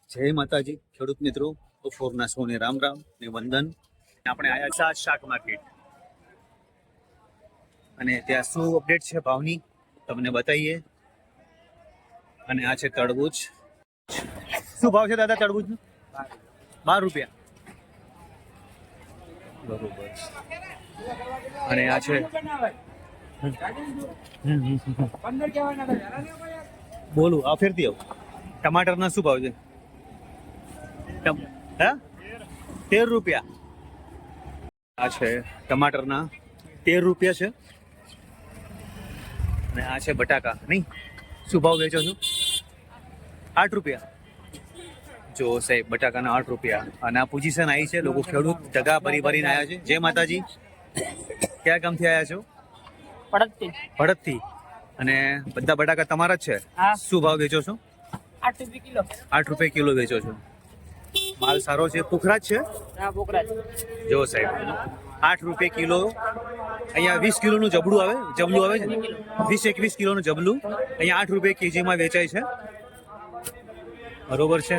જય માતાજી ખેડૂત મિત્રો, બપોરના સૌને રામ રામ ને વંદન. આપણે આયા છે શાક માર્કેટ અને ત્યાં શું અપડેટ છે ભાવની તમને બતાવીએ. અને આ છે તરબૂચ. શું ભાવ છે દાદા તરબૂચ? 12 રૂપિયા. બરોબર. અને આ છે બોલું આ ફેરથી આવું. ટમાટરના શું ભાવ છે? 13 રૂપિયા. આ છે ટમાટરના 13 રૂપિયા છે. અને આ છે બટાકા. નહીં, શું ભાવ વેચો છો? 8 રૂપિયા. જો સાહેબ, બટાકાના 8 રૂપિયા. અને આ પોઝિશન આવી છે, લોકો ખેડૂત જગા ભરીને આવ્યા છે. જય માતાજી. ક્યાં ગામથી આવ્યા છો? ભડતથી. અને બધા બટાકા તમારા જ છે? શું ભાવ વેચો છો? 8 રૂપિયા કિલો. 8 રૂપિયા કિલો વેચો છો. માલ સારો છે. પુખરા જ છે? જો સાહેબ, 8 રૂપિયા કિલો. અહીંયા 20 કિલોનું જબલું આવે છે. 20-21 કિલોનું જબલું અહીંયા 8 રૂપિયા કેજીમાં વેચાય છે. બરોબર છે.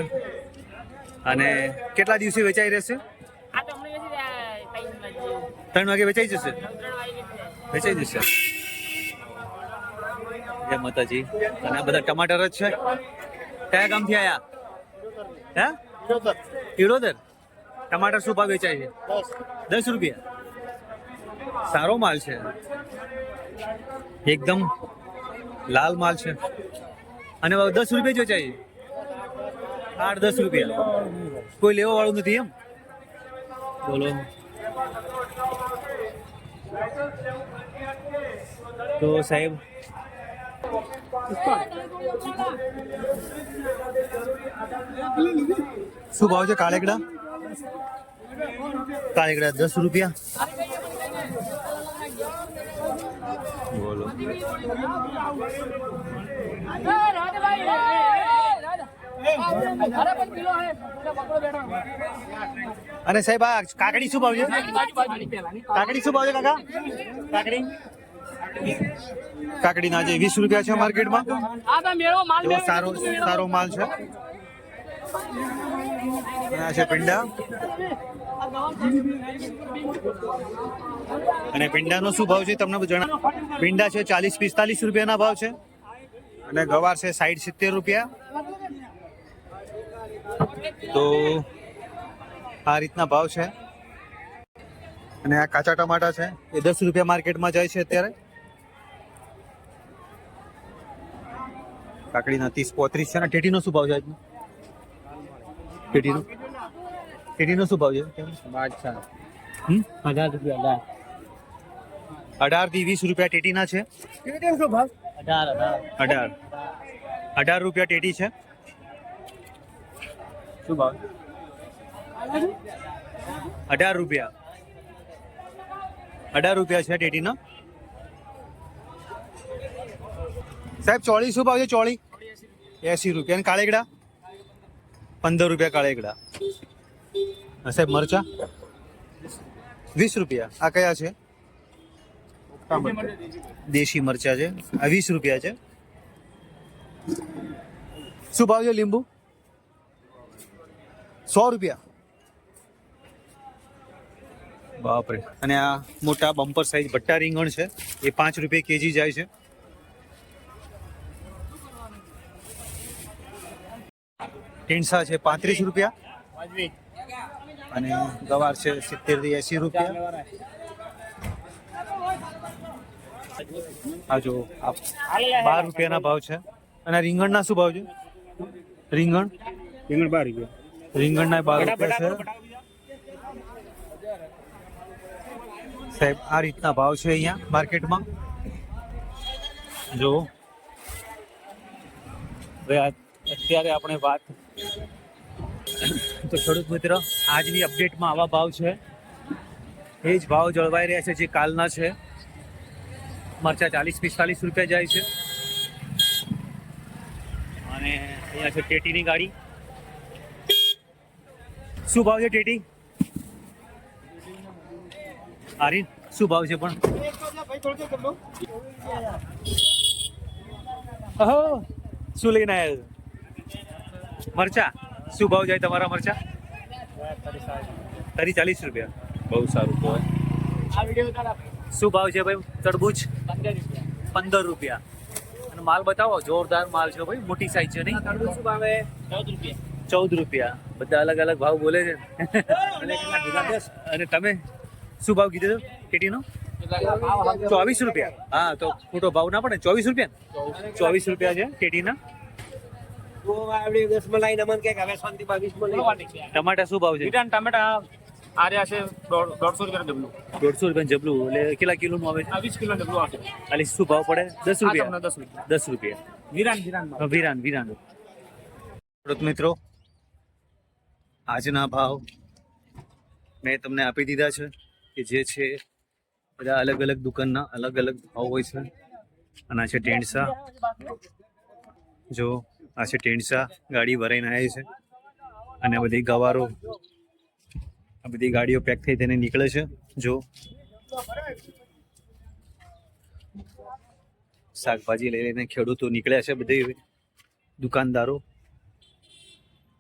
અને કેટલા દિવસે વેચાઈ રહેશે? 3 વાગે વેચાઈ જશે. જય માતાજી. અને આ બધા ટમાટર જ છે. કયા ગામથી આયા? હે, ઈડોદર. ટમાટર શું ભાવ વેચાય છે? 10 રૂપિયા. સારો માલ છે, એકદમ લાલ માલ છે. અને 10 રૂપિયા જ વેચાય છે. 8-10 રૂપિયા. કોઈ લેવા વાળું નથી એમ? બોલો. તો સાહેબ, શું ભાવ છે કાળેગડા? 10 રૂપિયા. બોલો. અને સાહેબ, આ કાકડી શું ભાવ છે? કાકડી શું ભાવ છે કાકા? કાકડીના જે 20 રૂપિયા છે માર્કેટમાં. સારો માલ છે. આ છે પીંડા. અને પીંડાનો શું ભાવ છે તમને જણાવ. પીંડા છે 40-45 રૂપિયાના ભાવ છે. અને ગવાર છે 60-70 રૂપિયા. તો આ રીતના ભાવ છે. અને આ કાચા ટમાટા છે એ 10 રૂપિયા માર્કેટમાં જાય છે અત્યારે. કાકડીના 30-35 છે. અને ટેટીનો શું ભાવ છે આજનો? ટેટીનો શું ભાવ છે? 18 રૂપિયા. 18 થી 20 રૂપિયા ટેટીના છે. 18 રૂપિયા ટેટી છે. શું ભાવ? 18 રૂપિયા. 18 રૂપિયા છે ટેટીના. સાહેબ, ચોળી શું ભાવ છે? ચોળી 80 રૂપિયા. અને કાળેગડા 15 રૂપિયા કાળેગડા. સાહેબ, મરચા 20 રૂપિયા. આ કયા છે? દેશી મરચા છે. આ 20 રૂપિયા છે. શું ભાવ છે લીંબુ? 100 રૂપિયા. બાપરે. અને આ મોટા બમ્પર સાઇઝ ભટ્ટા રીંગણ છે એ 5 રૂપિયા કેજી જાય છે. ટીંસા છે 35 રૂપિયા. અને ગવાર છે 70 થી 80 રૂપિયા. આ જો 12 રૂપિયાના ભાવ છે. અને રીંગણના શું ભાવ છે? રીંગણ 12 રૂપિયા. રીંગણના 12 રૂપિયા છે. સાહેબ, આ રીતના ભાવ છે અહીંયા માર્કેટમાં. જો અત્યારે આપણે વાત તો ખેડૂત મિત્ર, આજની અપડેટમાં આવા ભાવ છે. એ જ ભાવ જળવાઈ રહ્યા છે જે કાલના છે. મરચા 40-45 રૂપિયા જાય છે. અને અહીંયા છે ટેટીની ગાડી. શું ભાવ છે ટેટી? આરી શું ભાવ છે પણ? શું લઈને આવ્યા છો? મરચા શું ભાવ જાય તમારા મરચા? 40 રૂપિયા. બહુ સારું કહેવાય. શું ભાવ છે ભાઈ તરબૂચ? 15 રૂપિયા. અને માલ બતાવો, જોરદાર માલ છે ભાઈ, મોટી સાઈઝ છે નહીં? 14 રૂપિયા. બધા અલગ અલગ ભાવ બોલે છે. અને તમે શું ભાવ કીધો કેટીનો? 24 રૂપિયા. હા તો ખોટો ભાવ ના પડે. 24 રૂપિયા. 24 રૂપિયા છે કેટીના. ટમાટા શું ભાવ છે? ટમેટા આર્યા છે 150 રૂપિયા ડબલું. 150 રૂપિયા જબલું. એટલે કેટલા કિલોનું આવે? 20 કિલો ડબલું આવશે. એટલે શું ભાવ પડે? 10 રૂપિયા. 10 રૂપિયા. 10 રૂપિયા. વિરાન. ખેડૂત મિત્રો, આજના ભાવ મેં તમને આપી દીધા છે કે જે છે બધા અલગ અલગ દુકાનના અલગ અલગ ભાવ હોય છે. અને આ છે ટેન્ડસા. જો આ છે ટેન્ડસા, ગાડી ભરાઈને આવી છે. અને આ બધી ગવારો, આ બધી ગાડીઓ પેક થઈ તેને નીકળે છે. જો શાકભાજી લઈ લઈને ખેડૂતો નીકળ્યા છે, બધી દુકાનદારો.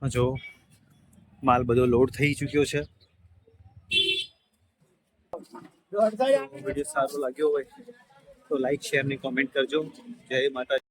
જો માલ બધો લોડ થઈ ચૂક્યો છે. વિડીયો સારો લાગ્યો હોય તો લાઈક, શેર ને કોમેન્ટ કરજો. જય માતા.